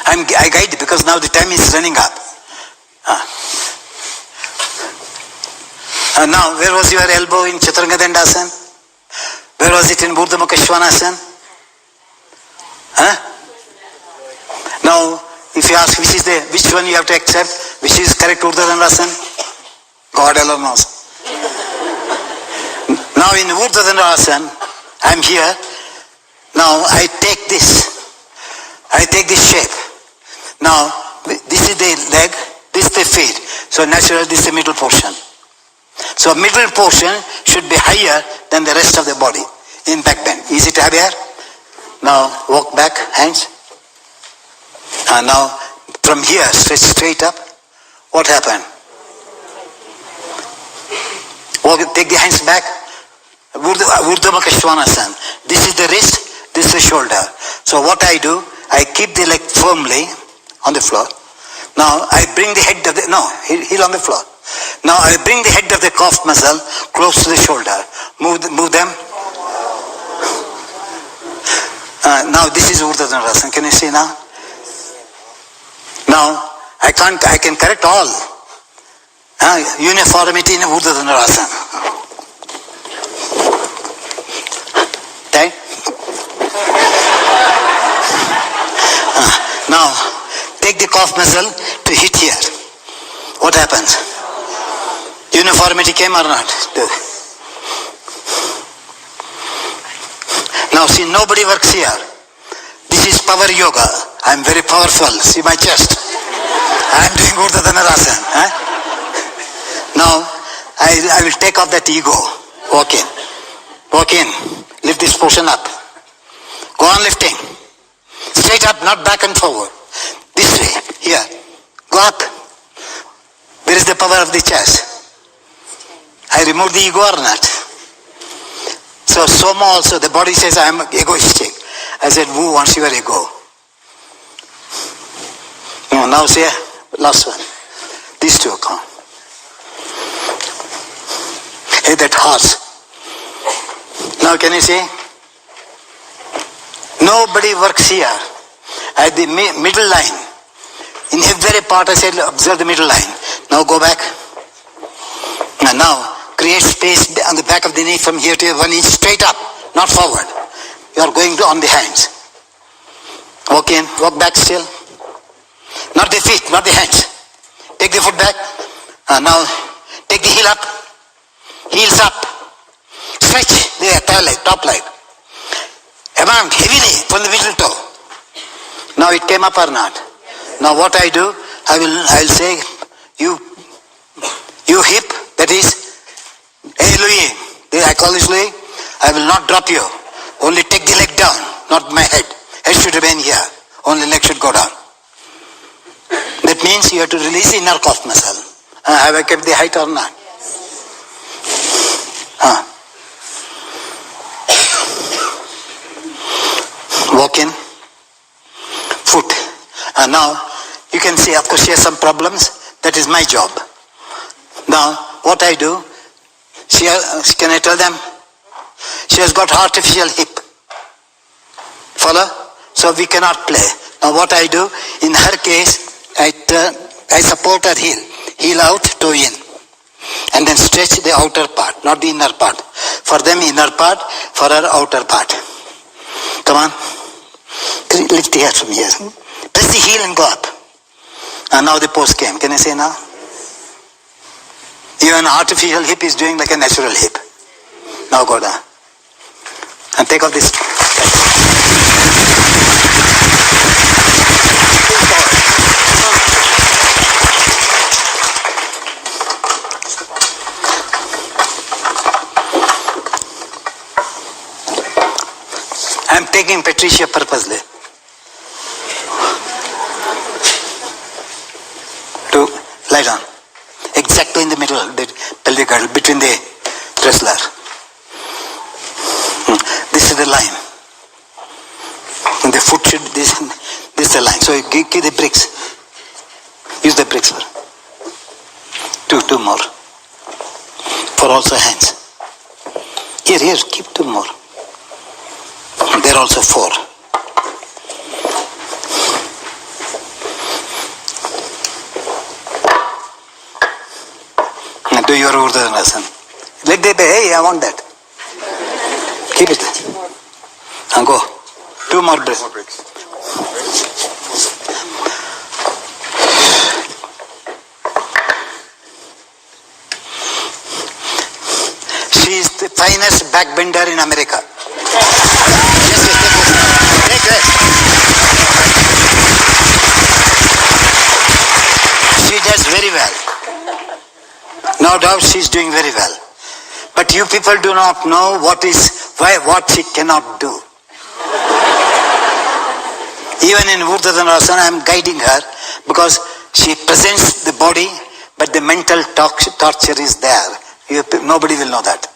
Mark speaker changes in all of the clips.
Speaker 1: I guide because now the time is running up. Now, where was your elbow in Chaturanga Dandasana? Where was it in Urdhva Mukha Svanasana? Now, if you ask which one you have to accept, which is correct Urdhva Dandasana, God alone knows. Now in Urdhva Dandasana, I am here. Now I take this shape. Now this is the leg, this is the feet. So naturally this is the middle portion. So middle portion should be higher than the rest of the body in back bend. Is it higher? Now walk back, hands. And now from here stretch straight up. What happened? Take the hands back. Urdhva Mukha Svanasana. This is the wrist, this is the shoulder. So what I do, I keep the leg firmly on the floor. Now I bring the head of the, heel on the floor. Now I bring the head of the calf muscle close to the shoulder. Move them. Now this is Urdhva Dandasana. Can you see now? Now I can correct all. Uniformity in Urdhva Dandasana. Okay? Now take the calf muscle to hit here. What happens? Uniformity came or not? Now see, nobody works here. This is power yoga. I am very powerful. See my chest. I am doing Urdhva Dandasana. Now I will take off that ego. Walk in. Walk in. Lift this portion up. Go on lifting. Straight up, not back and forward. This way. Here. Go up. Where is the power of the chest? I remove the ego or not? So Soma also, the body says I am egoistic. I said, who wants your ego? Now say, last one. These two come. Hey, that horse. Now can you see? Nobody works here. At the middle line. In every part I said, observe the middle line. Now go back. And now create space on the back of the knee from here to 1 inch straight up, not forward. You are going on the hands. Walk in, walk back still. Not the feet, not the hands. Take the foot back. Now take the heel up. Heels up. Stretch the top leg. Amount heavily from the middle toe. Now it came up or not? Now what I do, I will say, you hip, that is, hey Louis, I call this Louis, I will not drop you. Only take the leg down, not my head. Head should remain here. Only leg should go down. That means you have to release the inner calf muscle. Have I kept the height or not? Walk in. Foot. Now you can see, of course, she has some problems. That is my job. Now what I do, can I tell them? She has got artificial hip. Follow? So we cannot play. Now what I do, in her case, I support her heel. Heel out, toe in. And then stretch the outer part, not the inner part. For them inner part, for her outer part. Come on. Lift the head from here. Press the heel and go up. And now the pose came. Can I say now? Even artificial hip is doing like a natural hip. Now go down. And take off this. I am taking Patricia purposely to lie down. Exactly in the middle, the pelvic girdle, between the wrestler. This is the line. And the foot should, this is the line. So you give the bricks. Use the bricks for two more. For also hands. Here, keep 2 more. There are also 4. your Urdhva Dhanurasana. Let them be, hey, I want that. Keep it. And go. 2 more breaks. She is the finest backbender in America. Take rest. She does very well. No doubt she is doing very well. But you people do not know what she cannot do. Even in Urdhva Dhanurasana, I am guiding her because she presents the body, but the mental torture is there. Nobody will know that.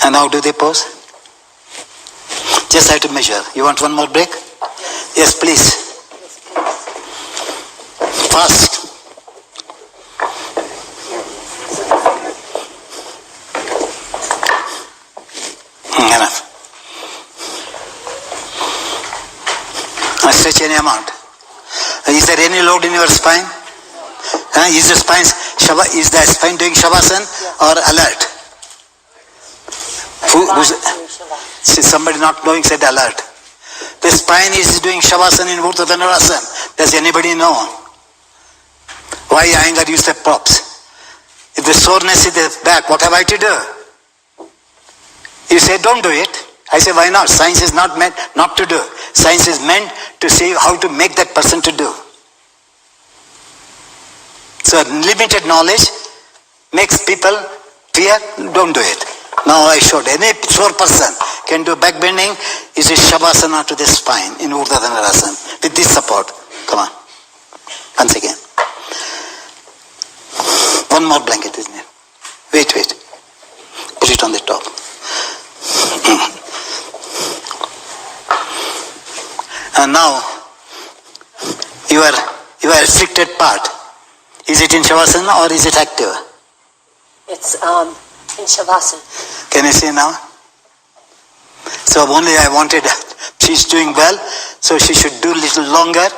Speaker 1: And how do they pose? Just have to measure. You want one more break? Yes, please. Fast. Enough. Stretch any amount. Is there any load in your spine? Is the spine doing Shavasana or alert? Somebody not knowing said alert. The spine is doing Shavasana in Urdhva Dhanurasana. Does anybody know? Why Iyengar use the props? If the soreness is the back, what have I to do? You say, don't do it. I say, why not? Science is not meant not to do. Science is meant to see how to make that person to do. So limited knowledge makes people fear, don't do it. Now I showed any sore person can do back bending, is a Shavasana to the spine in Urdhva Dhanurasana with this support. Come on. Once again. One more blanket is needed. Wait. Put it on the top. And now, your restricted part, is it in Shavasana or is it active?
Speaker 2: It's in Shavasana.
Speaker 1: Can you see now? So only I wanted, she's doing well, so she should do little longer.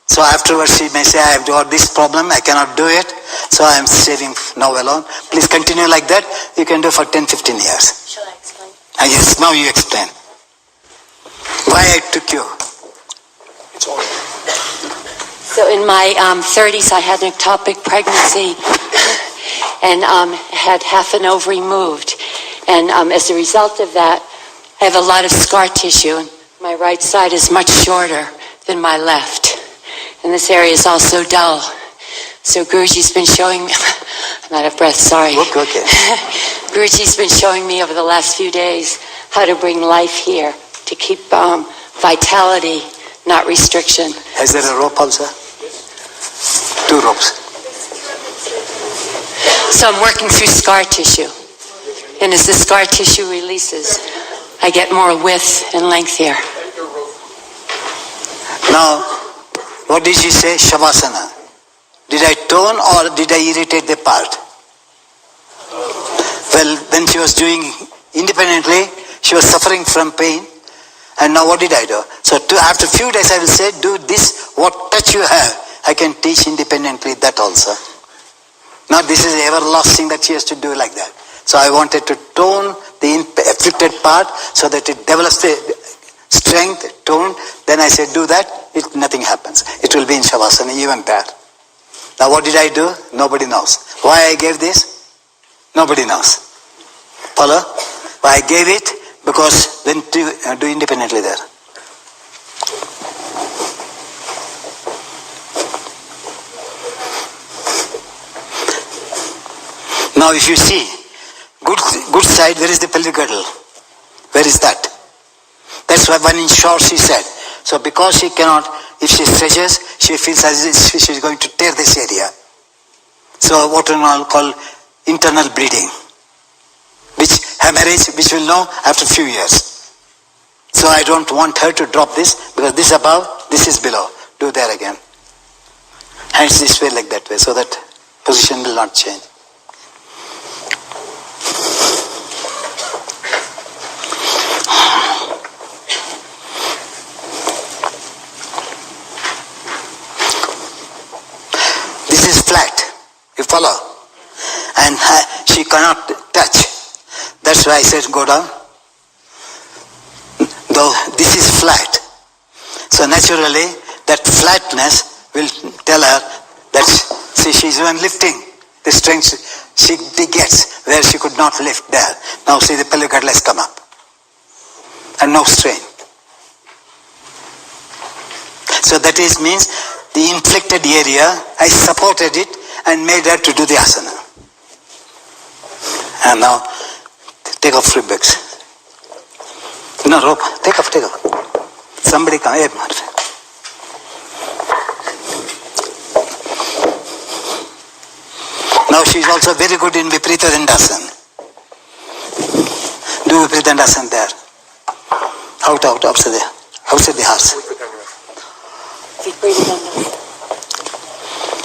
Speaker 1: So afterwards she may say, I have got this problem, I cannot do it, so I am saving now alone. Please continue like that, you can do for 10-15 years.
Speaker 2: Shall I explain?
Speaker 1: Yes, now you explain. Why I took you?
Speaker 2: So in my 30s, I had an ectopic pregnancy and had half an ovary moved. And as a result of that, I have a lot of scar tissue. My right side is much shorter than my left. And this area is also dull. So Guruji's been showing me, I'm out of breath, sorry.
Speaker 1: Okay.
Speaker 2: Guruji's been showing me over the last few days how to bring life here, to keep vitality, not restriction.
Speaker 1: Is there a rope also? 2 ropes.
Speaker 2: So I'm working through scar tissue. And as the scar tissue releases, I get more width and length here.
Speaker 1: Now, what did she say? Shavasana. Did I tone or did I irritate the part? Well, when she was doing independently, she was suffering from pain. And now what did I do? So after a few days I will say, do this, what touch you have, I can teach independently that also. Now this is everlasting that she has to do like that. So I wanted to tone the afflicted part so that it develops the strength, tone. Then I said, do that, nothing happens. It will be in Shavasana, even bad. Now what did I do? Nobody knows. Why I gave this? Nobody knows. Follow? Why I gave it? Because when do independently there. Now if you see, good side, where is the pelvic girdle? Where is that? That's why when in short she said. So because she cannot, if she stretches, she feels as if she is going to tear this area. So what we call internal bleeding. Which hemorrhage, which we'll know after a few years. So I don't want her to drop this, because this above, this is below. Do there again. Hands this way, like that way, so that position will not change. This is flat. You follow? and she cannot touch. That's why I said go down. Though this is flat. So naturally, that flatness will tell her that, see, she's even lifting the strength she gets where she could not lift there. Now see, the pelvic girdle has come up. And no strain. So that means the inflicted area, I supported it and made her to do the asana. And now, take off ribs. No, rope. Take off. Somebody come. Hey, now she is also very good in Viparita Dandasana. Do Viparita Dandasana there. Outside the house.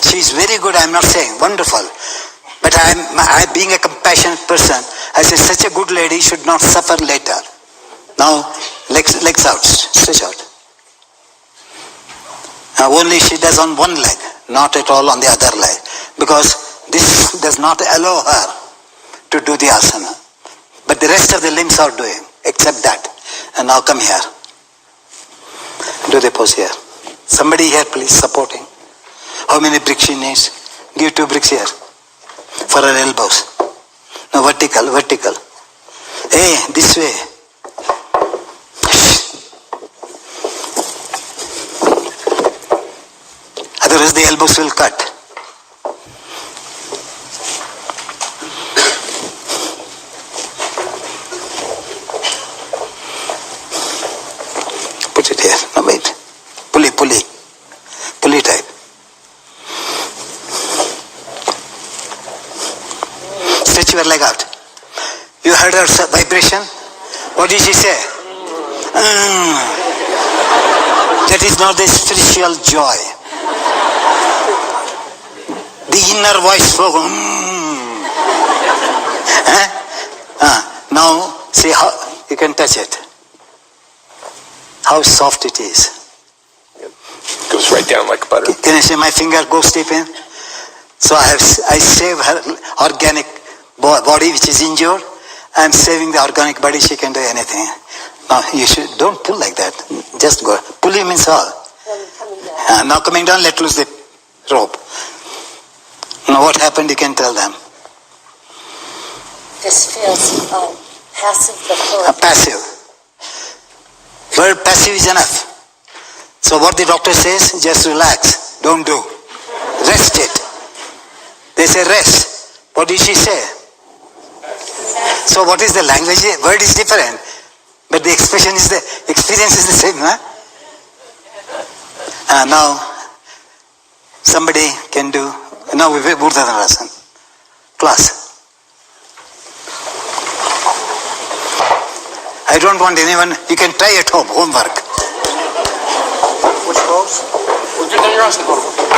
Speaker 1: She is very good, I am not saying, wonderful. But I being a compassionate person, I say such a good lady should not suffer later. Now, legs out, stretch out. Now only she does on one leg, not at all on the other leg. Because this does not allow her to do the asana. But the rest of the limbs are doing, except that. And now come here. Do the pose here. Somebody here please, supporting. How many bricks she needs? Give 2 bricks here. For her elbows. Now vertical. Hey, this way. Otherwise the elbows will cut. Put it here. No, wait. Pulley type. Stretch your leg out. You heard her vibration? What did she say? That is not the spiritual joy. The inner voice spoke. Now see how you can touch it. How soft it is.
Speaker 3: Goes right down like butter.
Speaker 1: Can you see my finger go deep in? So I save her organic body which is injured. I am saving the organic body, she can do anything. Now you don't pull like that. Just go. Pulling means all. Now coming down, let loose the rope. Now what happened, you can tell them.
Speaker 2: This feels passive before.
Speaker 1: Passive. Word passive is enough. So what the doctor says, just relax. Don't do. Rest it. They say rest. What did she say? So what is the language? Word is different. But the experience is the same. Huh? Now, somebody can do, now we will Urdhva Dhanasana. Class. I don't want anyone, you can try at home, homework.
Speaker 3: Which pose? Urdhva Dhanasana.